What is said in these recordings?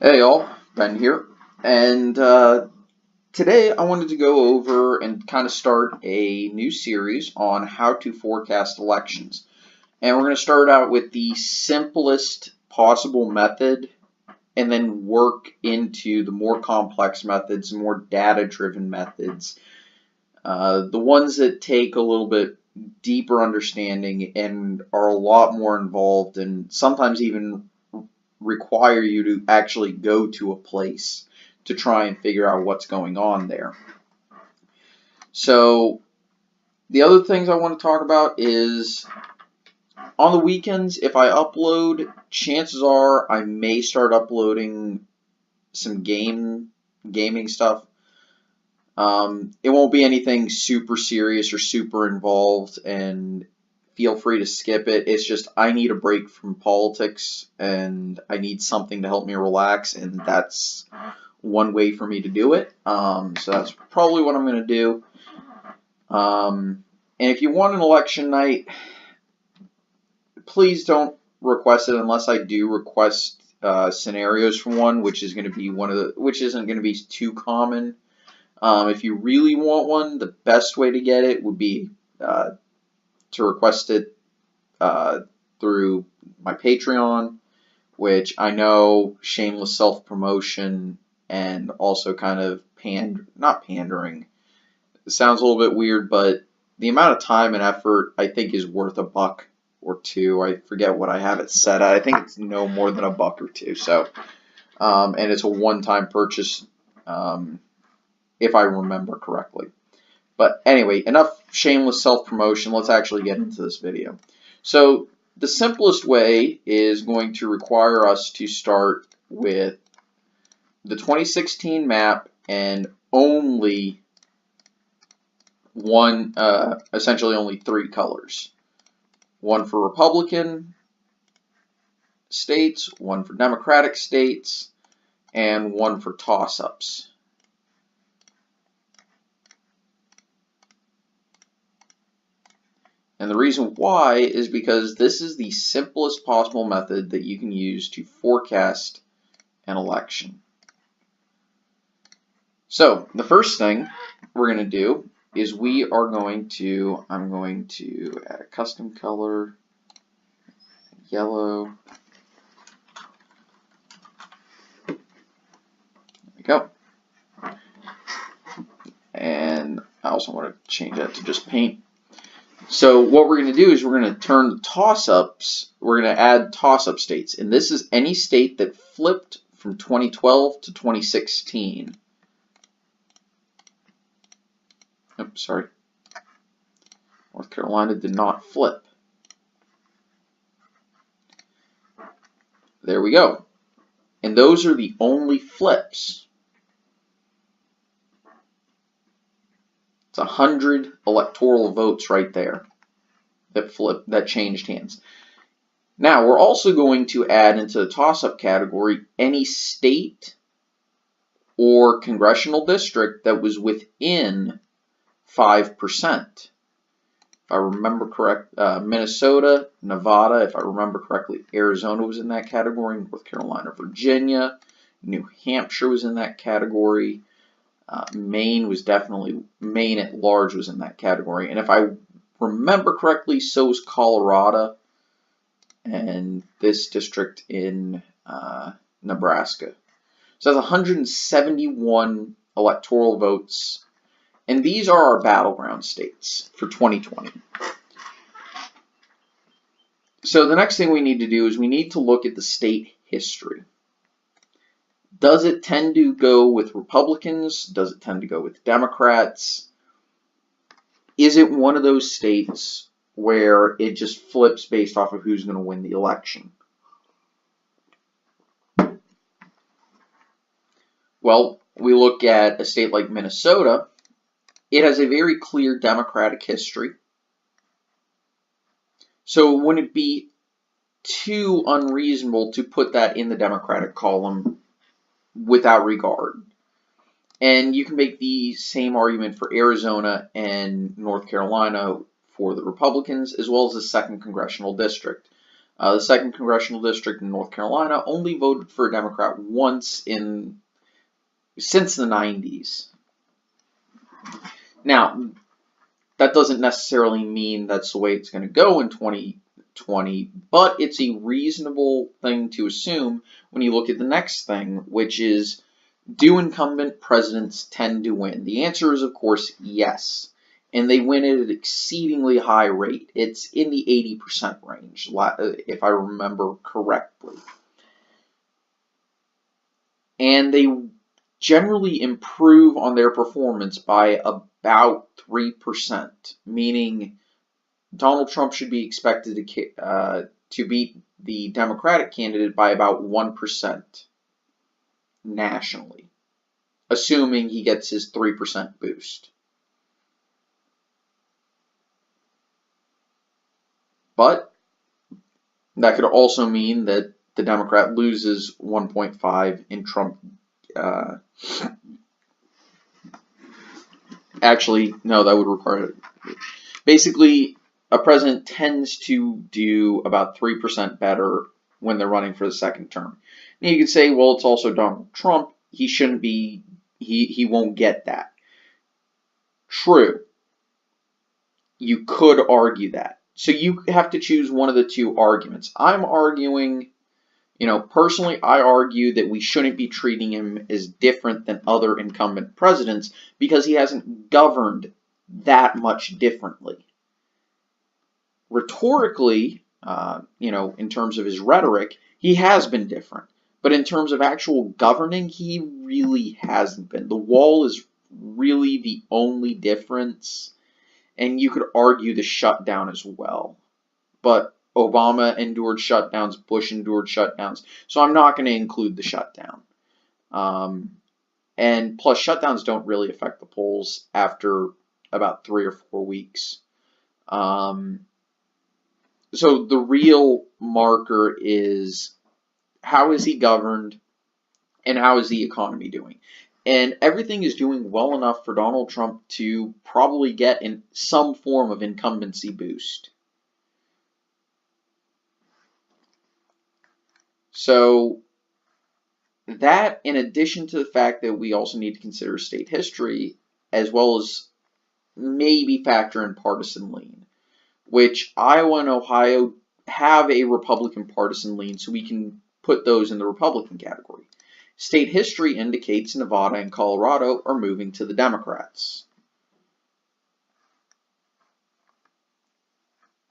Hey y'all, Ben here, and today I wanted to go over and kind of start a new series on how to forecast elections. And we're going to start out with the simplest possible method and then work into the more complex methods, more data-driven methods, the ones that take a little bit deeper understanding and are a lot more involved and sometimes even require you to actually go to a place to try and figure out what's going on there. So the other things I want to talk about is on the weekends, if I upload, chances are I may start uploading some gaming stuff. It won't be anything super serious or super involved, and feel free to skip it. It's just I need a break from politics and I need something to help me relax, and that's one way for me to do it. So that's probably what I'm going to do. And if you want an election night, please don't request it unless I do request scenarios for one, which is going to be which isn't going to be too common. If you really want one, the best way to get it would be to request it through my Patreon, which I know, shameless self-promotion and also kind of not pandering. It sounds a little bit weird, but the amount of time and effort I think is worth $1 or $2. I forget what I have it set at. I think it's no more than $1 or $2. So, and it's a one-time purchase, if I remember correctly. But anyway, enough shameless self-promotion. Let's actually get into this video. So the simplest way is going to require us to start with the 2016 map and only one, essentially only 3 colors. One for Republican states, one for Democratic states, and one for toss-ups. And the reason why is because this is the simplest possible method that you can use to forecast an election. So the first thing we're going to do is I'm going to add a custom color, yellow. There we go. And I also want to change that to just paint. So what we're going to do is we're going to turn the toss-ups, we're going to add toss-up states. And this is any state that flipped from 2012 to 2016. Oops, sorry. North Carolina did not flip. There we go. And those are the only flips. It's 100 electoral votes right there that changed hands. Now, we're also going to add into the toss-up category any state or congressional district that was within 5%. If I remember correct, Minnesota, Nevada, if I remember correctly, Arizona was in that category, North Carolina, Virginia, New Hampshire was in that category. Maine at large was in that category. And if I remember correctly, so was Colorado and this district in Nebraska. So that's 171 electoral votes. And these are our battleground states for 2020. So the next thing we need to do is we need to look at the state history. Does it tend to go with Republicans? Does it tend to go with Democrats? Is it one of those states where it just flips based off of who's going to win the election? Well, we look at a state like Minnesota. It has a very clear Democratic history. So wouldn't it be too unreasonable to put that in the Democratic column without regard? And you can make the same argument for Arizona and North Carolina for the Republicans, as well as the 2nd Congressional District. The 2nd Congressional District in North Carolina only voted for a Democrat once since the 90s. Now, that doesn't necessarily mean that's the way it's going to go in 2020, but it's a reasonable thing to assume when you look at the next thing, which is, do incumbent presidents tend to win? The answer is, of course, yes. And they win at an exceedingly high rate. It's in the 80% range, if I remember correctly. And they generally improve on their performance by about 3%, meaning Donald Trump should be expected to beat the Democratic candidate by about 1% nationally, assuming he gets his 3% boost. But that could also mean that the Democrat loses 1.5 and Trump actually, no, that would require it. Basically, a president tends to do about 3% better when they're running for the second term. And you could say, well, it's also Donald Trump. He shouldn't be, he won't get that. True. You could argue that. So you have to choose one of the two arguments. I'm arguing, personally, I argue that we shouldn't be treating him as different than other incumbent presidents because he hasn't governed that much differently. Rhetorically, in terms of his rhetoric, he has been different. But in terms of actual governing, he really hasn't been. The wall is really the only difference. And you could argue the shutdown as well. But Obama endured shutdowns, Bush endured shutdowns. So I'm not going to include the shutdown. And plus, shutdowns don't really affect the polls after about 3 or 4 weeks. So the real marker is, how is he governed and how is the economy doing? And everything is doing well enough for Donald Trump to probably get in some form of incumbency boost. So that, in addition to the fact that we also need to consider state history, as well as maybe factor in partisan lean, which Iowa and Ohio have a Republican partisan lean, so we can put those in the Republican category. State history indicates Nevada and Colorado are moving to the Democrats.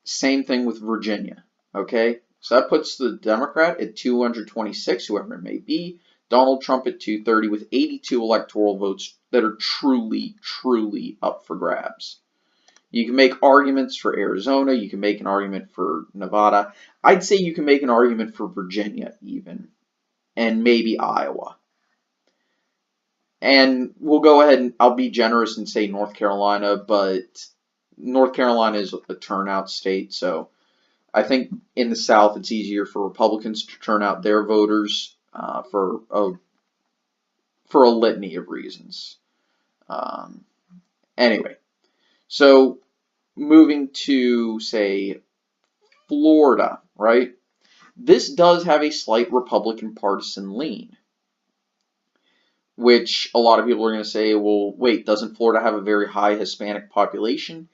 Same thing with Virginia, okay? So that puts the Democrat at 226, whoever it may be, Donald Trump at 230 with 82 electoral votes that are truly, truly up for grabs. You can make arguments for Arizona, you can make an argument for Nevada. I'd say you can make an argument for Virginia even, and maybe Iowa. And we'll go ahead and I'll be generous and say North Carolina, but North Carolina is a turnout state, so I think in the South it's easier for Republicans to turn out their voters for a litany of reasons. Anyway, so moving to, say, Florida, right? This does have a slight Republican partisan lean, which a lot of people are going to say, well, wait, doesn't Florida have a very high Hispanic population?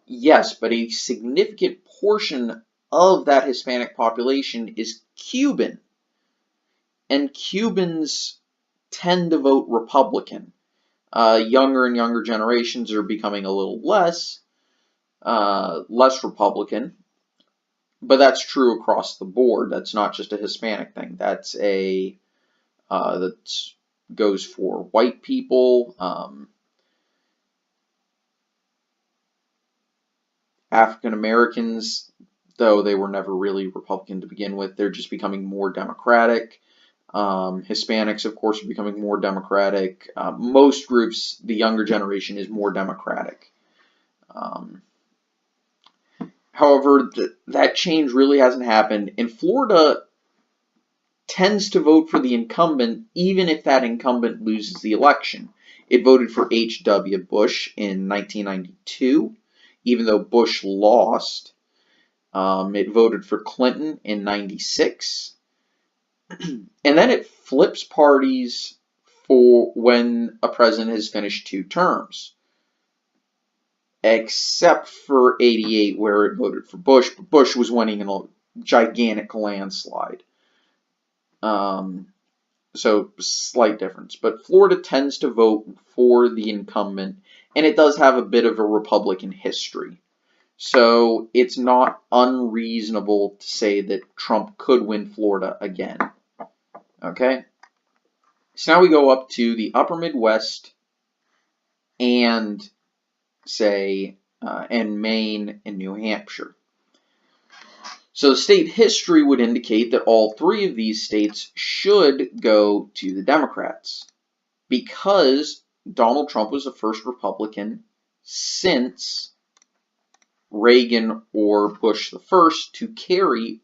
Yes, but a significant portion of that Hispanic population is Cuban, and Cubans tend to vote Republican. Younger and younger generations are becoming a little less Republican, but that's true across the board. That's not just a Hispanic thing. That's that goes for white people, African Americans, though they were never really Republican to begin with. They're just becoming more Democratic. Hispanics, of course, are becoming more Democratic. Most groups, the younger generation, is more Democratic. However, that change really hasn't happened. And Florida tends to vote for the incumbent even if that incumbent loses the election. It voted for H.W. Bush in 1992, even though Bush lost. It voted for Clinton in 96. And then it flips parties for when a president has finished 2 terms. Except for 88, where it voted for Bush. But Bush was winning in a gigantic landslide. So slight difference. But Florida tends to vote for the incumbent, and it does have a bit of a Republican history. So it's not unreasonable to say that Trump could win Florida again. Okay? So now we go up to the upper Midwest and and Maine and New Hampshire. So state history would indicate that all 3 of these states should go to the Democrats because Donald Trump was the first Republican since Reagan or Bush the first to carry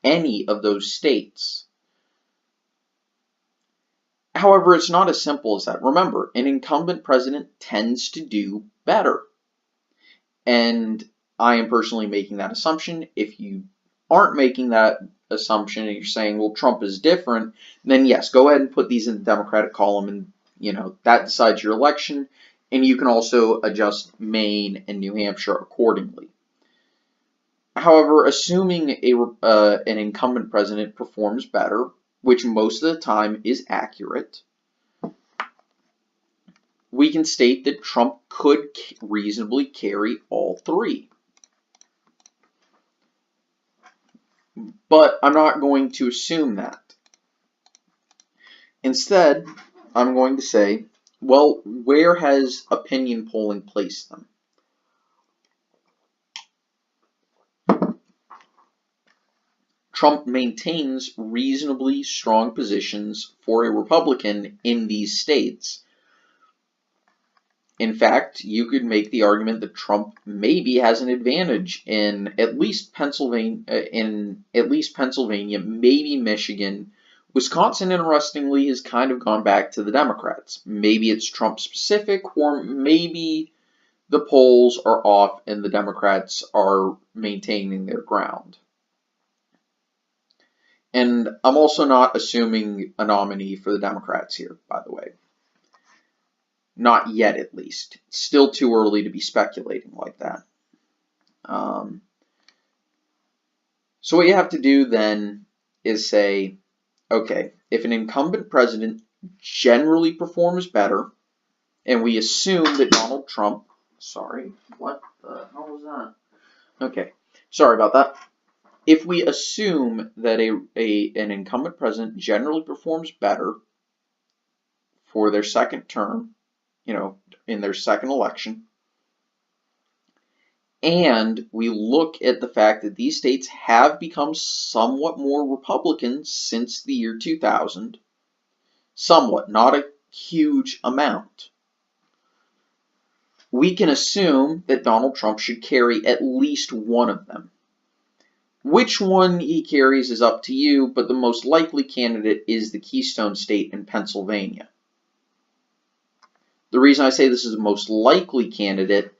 any of those states. However, it's not as simple as that. Remember, an incumbent president tends to do better. And I am personally making that assumption. If you aren't making that assumption and you're saying, well, Trump is different, then yes, go ahead and put these in the Democratic column, and that decides your election. And you can also adjust Maine and New Hampshire accordingly. However, assuming an incumbent president performs better, which most of the time is accurate, we can state that Trump could reasonably carry all 3. But I'm not going to assume that. Instead, I'm going to say, well, where has opinion polling placed them? Trump maintains reasonably strong positions for a Republican in these states. In fact, you could make the argument that Trump maybe has an advantage in at least Pennsylvania, maybe Michigan. Wisconsin, interestingly, has kind of gone back to the Democrats. Maybe it's Trump specific, or maybe the polls are off and the Democrats are maintaining their ground. And I'm also not assuming a nominee for the Democrats here, by the way. Not yet, at least. It's still too early to be speculating like that. So what you have to do then is say, okay, if an incumbent president generally performs better, and we assume that Donald Trump, sorry, what the hell was that? Okay, sorry about that. If we assume that an incumbent president generally performs better for their second term, in their second election, and we look at the fact that these states have become somewhat more Republican since the year 2000, somewhat, not a huge amount, we can assume that Donald Trump should carry at least one of them. Which one he carries is up to you, but the most likely candidate is the Keystone State in Pennsylvania. The reason I say this is the most likely candidate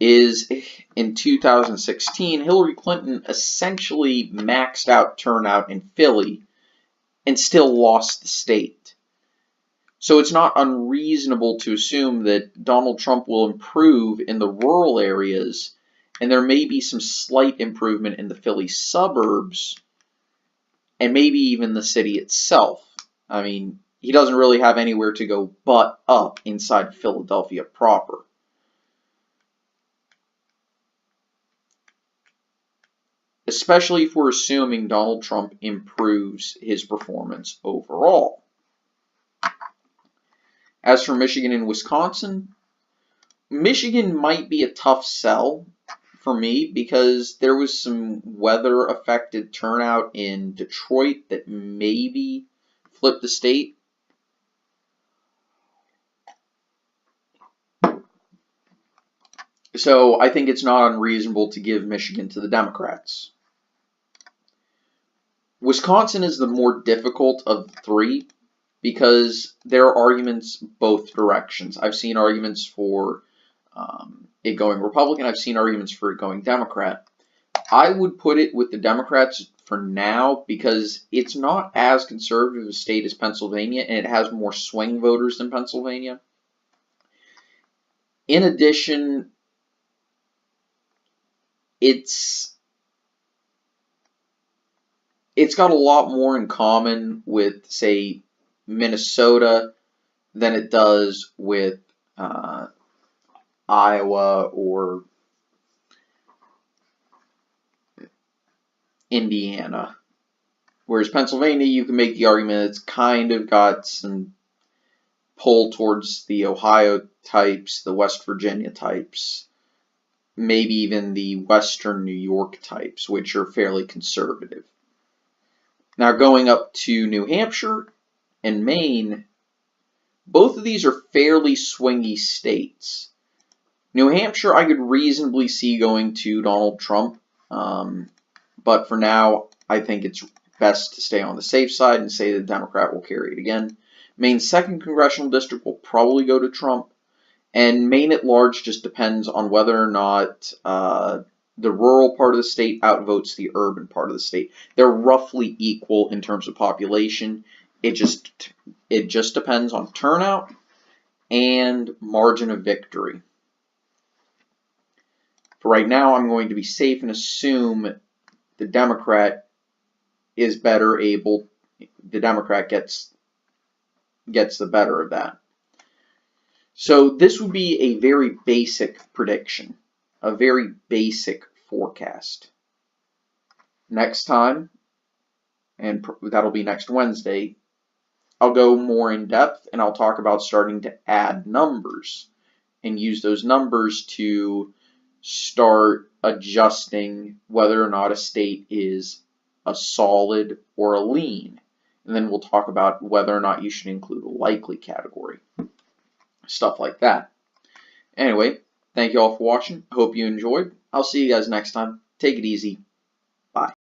is in 2016, Hillary Clinton essentially maxed out turnout in Philly and still lost the state. So it's not unreasonable to assume that Donald Trump will improve in the rural areas, and there may be some slight improvement in the Philly suburbs, and maybe even the city itself. I mean, he doesn't really have anywhere to go but up inside Philadelphia proper. Especially if we're assuming Donald Trump improves his performance overall. As for Michigan and Wisconsin, Michigan might be a tough sell for me because there was some weather-affected turnout in Detroit that maybe flipped the state. So I think it's not unreasonable to give Michigan to the Democrats. Wisconsin is the more difficult of the 3 because there are arguments both directions. I've seen arguments for it going Republican. I've seen arguments for it going Democrat. I would put it with the Democrats for now because it's not as conservative a state as Pennsylvania, and it has more swing voters than Pennsylvania. In addition, it's got a lot more in common with, say, Minnesota than it does with Iowa or Indiana. Whereas Pennsylvania, you can make the argument it's kind of got some pull towards the Ohio types, the West Virginia types, maybe even the Western New York types, which are fairly conservative. Now going up to New Hampshire and Maine, both of these are fairly swingy states. New Hampshire, I could reasonably see going to Donald Trump, but for now, I think it's best to stay on the safe side and say the Democrat will carry it again. Maine's 2nd congressional district will probably go to Trump, and Maine at large just depends on whether or not the rural part of the state outvotes the urban part of the state. They're roughly equal in terms of population. It just depends on turnout and margin of victory. For right now, I'm going to be safe and assume the Democrat is better able. The Democrat gets the better of that. So this would be a very basic prediction, a very basic forecast. Next time, and that'll be next Wednesday, I'll go more in depth and I'll talk about starting to add numbers and use those numbers to start adjusting whether or not a state is a solid or a lean. And then we'll talk about whether or not you should include a likely category. Stuff like that. Anyway, thank you all for watching. Hope you enjoyed. I'll see you guys next time. Take it easy. Bye.